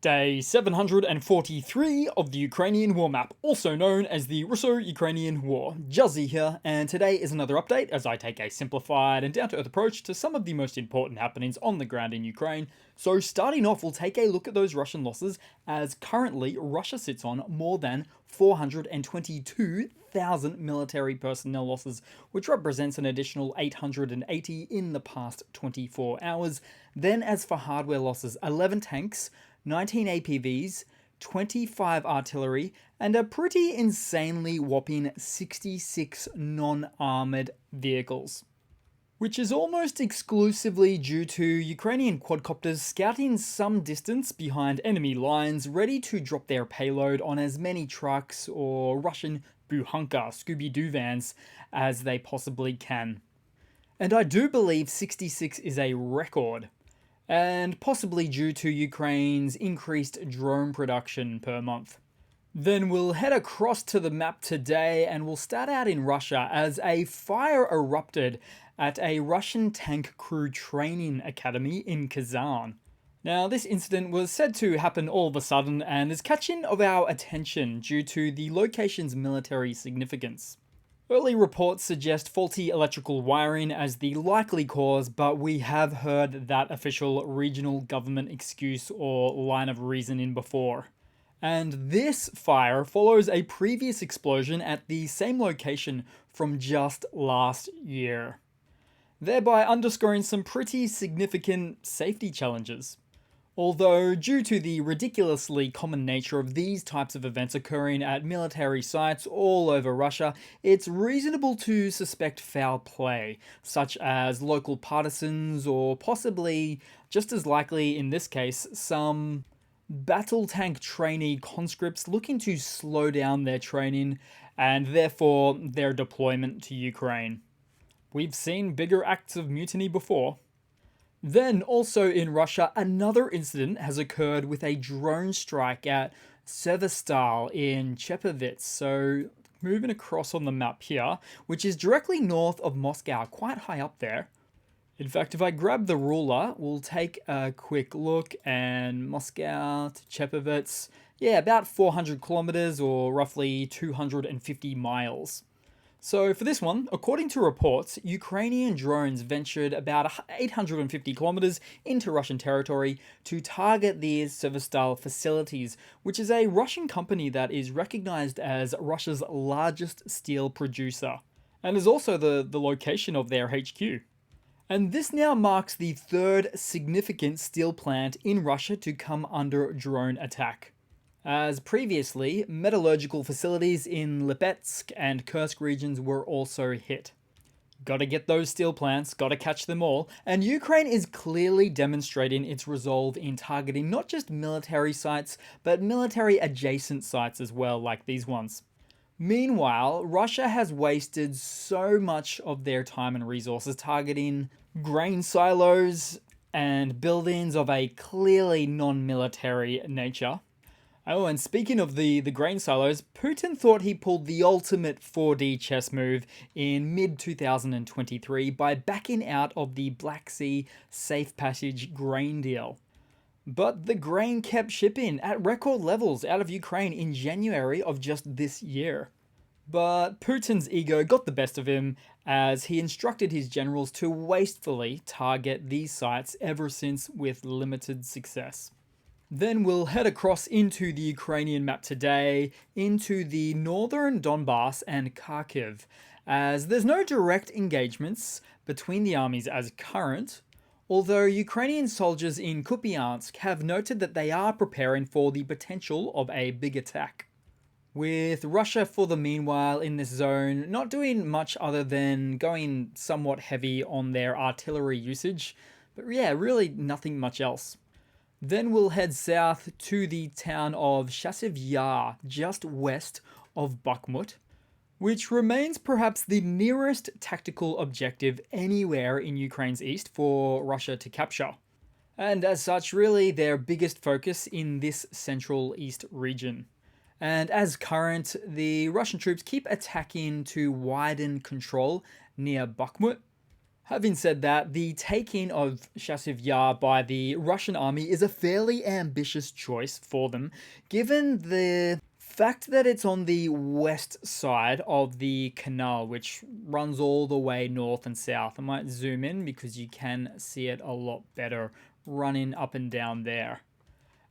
Day 743 of the Ukrainian War Map, also known as the Russo-Ukrainian War. Juzzy here, and today is another update as I take a simplified and down-to-earth approach to some of the most important happenings on the ground in Ukraine. So starting off, we'll take a look at those Russian losses, as currently Russia sits on more than 422,000 military personnel losses, which represents an additional 880 in the past 24 hours. Then as for hardware losses, 11 tanks, 19 APVs, 25 artillery, and a pretty insanely whopping 66 non-armoured vehicles. Which is almost exclusively due to Ukrainian quadcopters scouting some distance behind enemy lines, ready to drop their payload on as many trucks or Russian Buhanka Scooby-Doo vans as they possibly can. And I do believe 66 is a record, and possibly due to Ukraine's increased drone production per month. Then we'll head across to the map today and we'll start out in Russia as a fire erupted at a Russian tank crew training academy in Kazan. Now, this incident was said to happen all of a sudden and is catching of our attention due to the location's military significance. Early reports suggest faulty electrical wiring as the likely cause, but we have heard that official regional government excuse or line of reasoning before. And this fire follows a previous explosion at the same location from just last year, thereby underscoring some pretty significant safety challenges. Although, due to the ridiculously common nature of these types of events occurring at military sites all over Russia, it's reasonable to suspect foul play, such as local partisans or possibly, just as likely in this case, some battle tank trainee conscripts looking to slow down their training and therefore their deployment to Ukraine. We've seen bigger acts of mutiny before. Then, also in Russia, another incident has occurred with a drone strike at Severstal in Chepovets. So, moving across on the map here, which is directly north of Moscow, quite high up there. In fact, if I grab the ruler, we'll take a quick look, and Moscow to Chepovets, yeah, about 400 kilometers or roughly 250 miles. So for this one, according to reports, Ukrainian drones ventured about 850 kilometers into Russian territory to target these Severstal facilities, which is a Russian company that is recognized as Russia's largest steel producer, and is also the location of their HQ. And this now marks the third significant steel plant in Russia to come under drone attack. As previously, metallurgical facilities in Lipetsk and Kursk regions were also hit. Gotta get those steel plants, gotta catch them all, and Ukraine is clearly demonstrating its resolve in targeting not just military sites, but military adjacent sites as well, like these ones. Meanwhile, Russia has wasted so much of their time and resources targeting grain silos and buildings of a clearly non-military nature. Oh, and speaking of the grain silos, Putin thought he pulled the ultimate 4D chess move in mid-2023 by backing out of the Black Sea Safe Passage grain deal. But the grain kept shipping at record levels out of Ukraine in January of just this year. But Putin's ego got the best of him as he instructed his generals to wastefully target these sites ever since with limited success. Then we'll head across into the Ukrainian map today, into the northern Donbass and Kharkiv, as there's no direct engagements between the armies as current, although Ukrainian soldiers in Kupiansk have noted that they are preparing for the potential of a big attack. With Russia for the meanwhile in this zone not doing much other than going somewhat heavy on their artillery usage, but yeah, really nothing much else. Then we'll head south to the town of Chasiv Yar, just west of Bakhmut, which remains perhaps the nearest tactical objective anywhere in Ukraine's east for Russia to capture. And as such, really their biggest focus in this central east region. And as current, the Russian troops keep attacking to widen control near Bakhmut. Having said that, the taking of Chasiv Yar by the Russian army is a fairly ambitious choice for them, given the fact that it's on the west side of the canal, which runs all the way north and south. I might zoom in because you can see it a lot better running up and down there.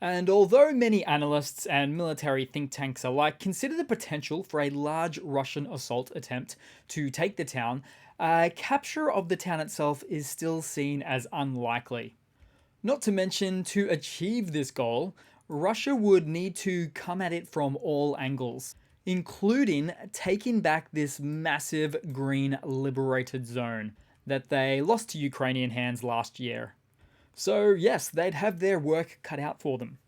And although many analysts and military think tanks alike consider the potential for a large Russian assault attempt to take the town, capture of the town itself is still seen as unlikely. Not to mention, to achieve this goal, Russia would need to come at it from all angles, including taking back this massive green liberated zone that they lost to Ukrainian hands last year. So yes, they'd have their work cut out for them.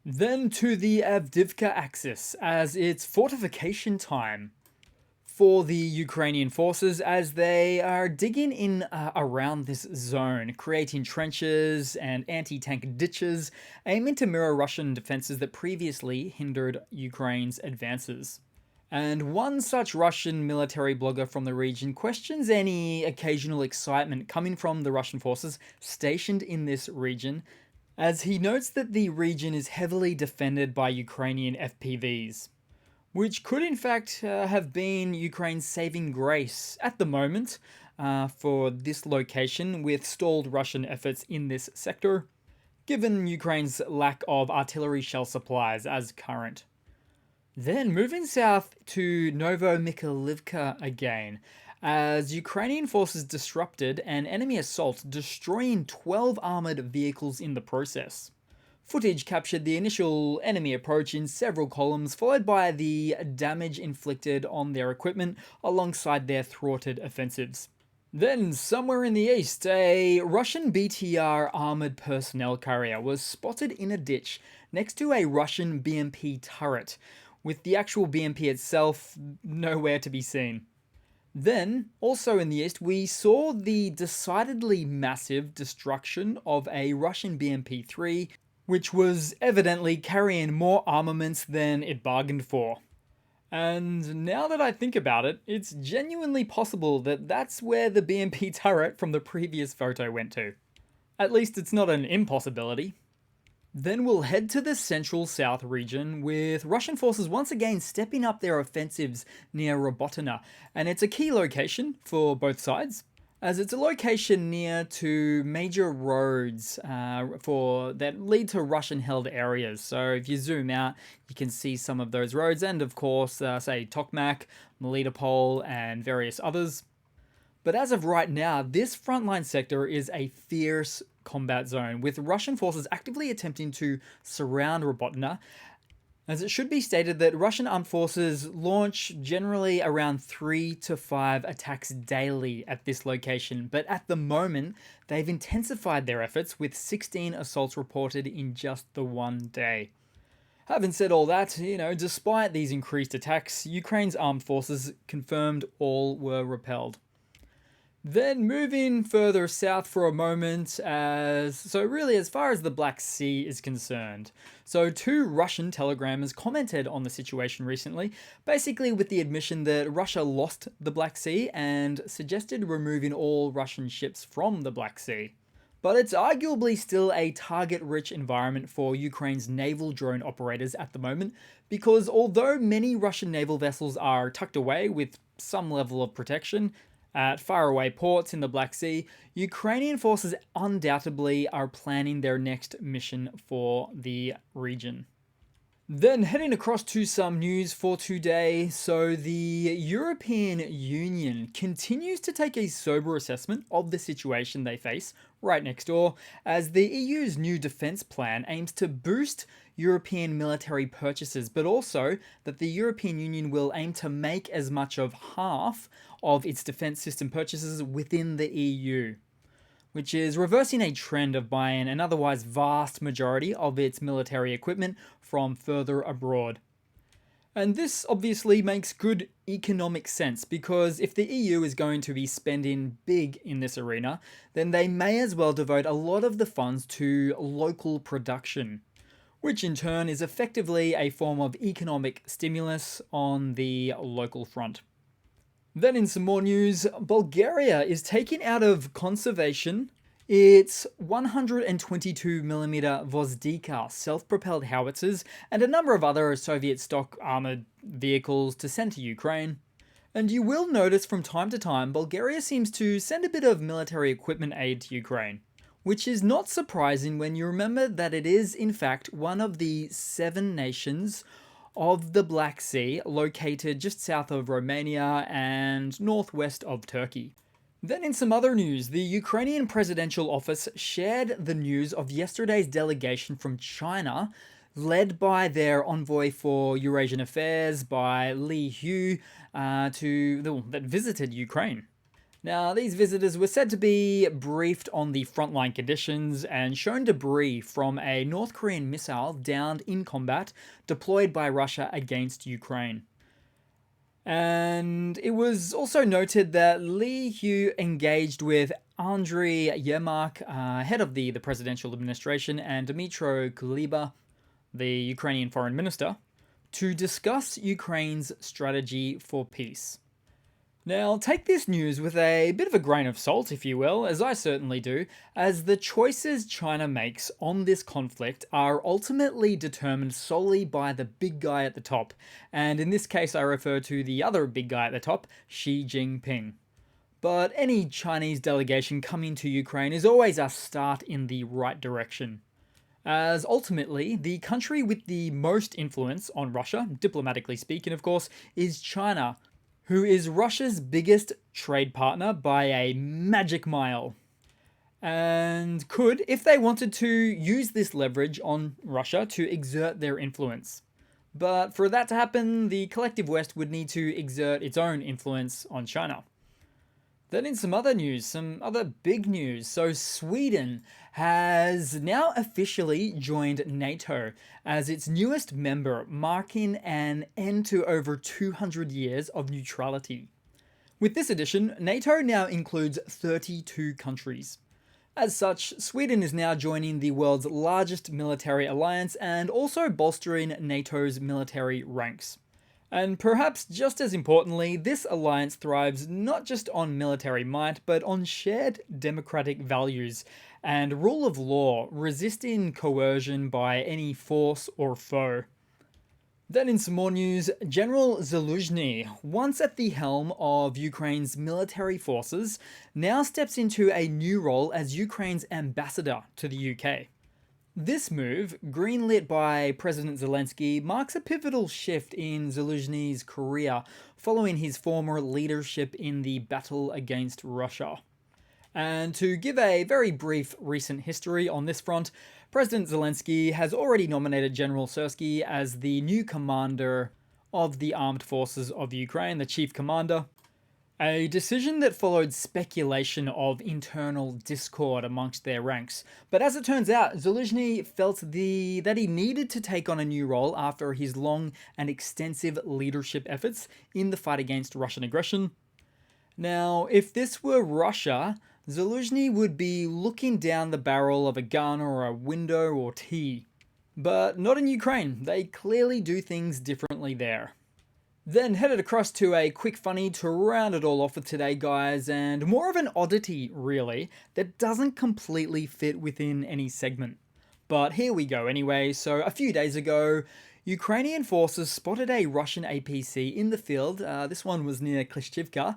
Then to the Avdiivka axis, as it's fortification time for the Ukrainian forces as they are digging in around this zone, creating trenches and anti-tank ditches, aiming to mirror Russian defenses that previously hindered Ukraine's advances. And one such Russian military blogger from the region questions any occasional excitement coming from the Russian forces stationed in this region, as he notes that the region is heavily defended by Ukrainian FPVs, which could in fact have been Ukraine's saving grace at the moment for this location with stalled Russian efforts in this sector, given Ukraine's lack of artillery shell supplies as current. Then moving south to Novomykhailivka again, as Ukrainian forces disrupted an enemy assault, destroying 12 armored vehicles in the process. Footage captured the initial enemy approach in several columns, followed by the damage inflicted on their equipment alongside their thwarted offensives. Then, somewhere in the east, a Russian BTR armored personnel carrier was spotted in a ditch next to a Russian BMP turret, with the actual BMP itself nowhere to be seen. Then, also in the east, we saw the decidedly massive destruction of a Russian BMP-3, which was evidently carrying more armaments than it bargained for. And now that I think about it, it's genuinely possible that that's where the BMP turret from the previous photo went to. At least it's not an impossibility. Then we'll head to the central south region, with Russian forces once again stepping up their offensives near Robotyne, and it's a key location for both sides, as it's a location near to major roads that lead to Russian-held areas. So if you zoom out, you can see some of those roads, and of course, say Tokmak, Melitopol, and various others. But as of right now, this frontline sector is a fierce combat zone, with Russian forces actively attempting to surround Robotyne, as it should be stated that Russian armed forces launch generally around 3 to 5 attacks daily at this location, but at the moment, they've intensified their efforts with 16 assaults reported in just the one day. Having said all that, despite these increased attacks, Ukraine's armed forces confirmed all were repelled. Then moving further south for a moment, as far as the Black Sea is concerned. So 2 Russian telegrammers commented on the situation recently, basically with the admission that Russia lost the Black Sea and suggested removing all Russian ships from the Black Sea. But it's arguably still a target-rich environment for Ukraine's naval drone operators at the moment, because although many Russian naval vessels are tucked away with some level of protection at faraway ports in the Black Sea, Ukrainian forces undoubtedly are planning their next mission for the region. Then heading across to some news for today. So the European Union continues to take a sober assessment of the situation they face right next door, as the EU's new defense plan aims to boost European military purchases, but also that the European Union will aim to make as much of half of its defense system purchases within the EU, which is reversing a trend of buying an otherwise vast majority of its military equipment from further abroad. And this obviously makes good economic sense, because if the EU is going to be spending big in this arena, then they may as well devote a lot of the funds to local production, which in turn is effectively a form of economic stimulus on the local front. Then in some more news, Bulgaria is taking out of conservation its 122mm Avdiivka self-propelled howitzers and a number of other Soviet stock armored vehicles to send to Ukraine. And you will notice from time to time, Bulgaria seems to send a bit of military equipment aid to Ukraine, which is not surprising when you remember that it is, in fact, one of the 7 nations of the Black Sea, located just south of Romania and northwest of Turkey. Then in some other news, the Ukrainian presidential office shared the news of yesterday's delegation from China, led by their envoy for Eurasian affairs, by Li Hu, that visited Ukraine. Now, these visitors were said to be briefed on the frontline conditions and shown debris from a North Korean missile downed in combat deployed by Russia against Ukraine. And it was also noted that Li Hu engaged with Andriy Yermak, head of the presidential administration, and Dmytro Kuleba, the Ukrainian foreign minister, to discuss Ukraine's strategy for peace. Now, take this news with a bit of a grain of salt, if you will, as I certainly do, as the choices China makes on this conflict are ultimately determined solely by the big guy at the top, and in this case I refer to the other big guy at the top, Xi Jinping. But any Chinese delegation coming to Ukraine is always a start in the right direction, as ultimately the country with the most influence on Russia, diplomatically speaking of course, is China, who is Russia's biggest trade partner by a magic mile, and could, if they wanted to, use this leverage on Russia to exert their influence. But for that to happen, the collective West would need to exert its own influence on China. Then in some other news, some other big news. So Sweden has now officially joined NATO as its newest member, marking an end to over 200 years of neutrality. With this addition, NATO now includes 32 countries. As such, Sweden is now joining the world's largest military alliance and also bolstering NATO's military ranks. And perhaps just as importantly, this alliance thrives not just on military might, but on shared democratic values and rule of law, resisting coercion by any force or foe. Then in some more news, General Zaluzhny, once at the helm of Ukraine's military forces, now steps into a new role as Ukraine's ambassador to the UK. This move, greenlit by President Zelensky, marks a pivotal shift in Zaluzhny's career following his former leadership in the battle against Russia. And to give a very brief recent history on this front, President Zelensky has already nominated General Syrskyi as the new commander of the armed forces of Ukraine, the chief commander. A decision that followed speculation of internal discord amongst their ranks. But as it turns out, Zaluzhny felt that he needed to take on a new role after his long and extensive leadership efforts in the fight against Russian aggression. Now, if this were Russia, Zaluzhny would be looking down the barrel of a gun or a window or tea. But not in Ukraine. They clearly do things differently there. Then headed across to a quick funny to round it all off with today, guys, and more of an oddity, really, that doesn't completely fit within any segment. But here we go anyway. So a few days ago, Ukrainian forces spotted a Russian APC in the field. This one was near Klishchivka,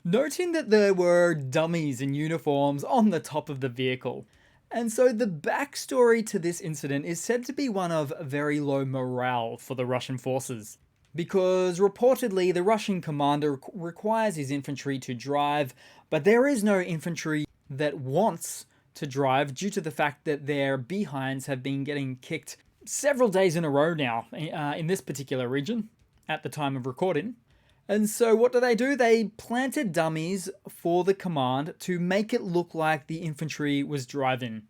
noting that there were dummies in uniforms on the top of the vehicle. And so the backstory to this incident is said to be one of very low morale for the Russian forces, because reportedly the Russian commander requires his infantry to drive, but there is no infantry that wants to drive due to the fact that their behinds have been getting kicked several days in a row now in this particular region at the time of recording. And so what do? They planted dummies for the command to make it look like the infantry was driving,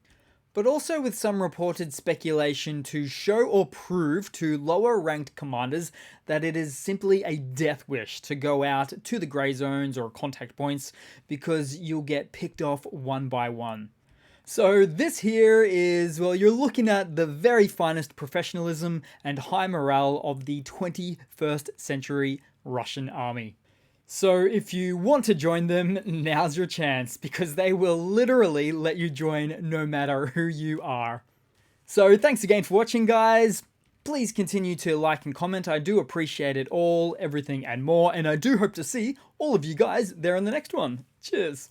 but also with some reported speculation to show or prove to lower ranked commanders that it is simply a death wish to go out to the grey zones or contact points because you'll get picked off one by one. So this here is, well, you're looking at the very finest professionalism and high morale of the 21st century Russian army. So if you want to join them, now's your chance, because they will literally let you join no matter who you are. So thanks again for watching, guys. Please continue to like and comment. I do appreciate it all, everything and more, and I do hope to see all of you guys there in the next one. Cheers.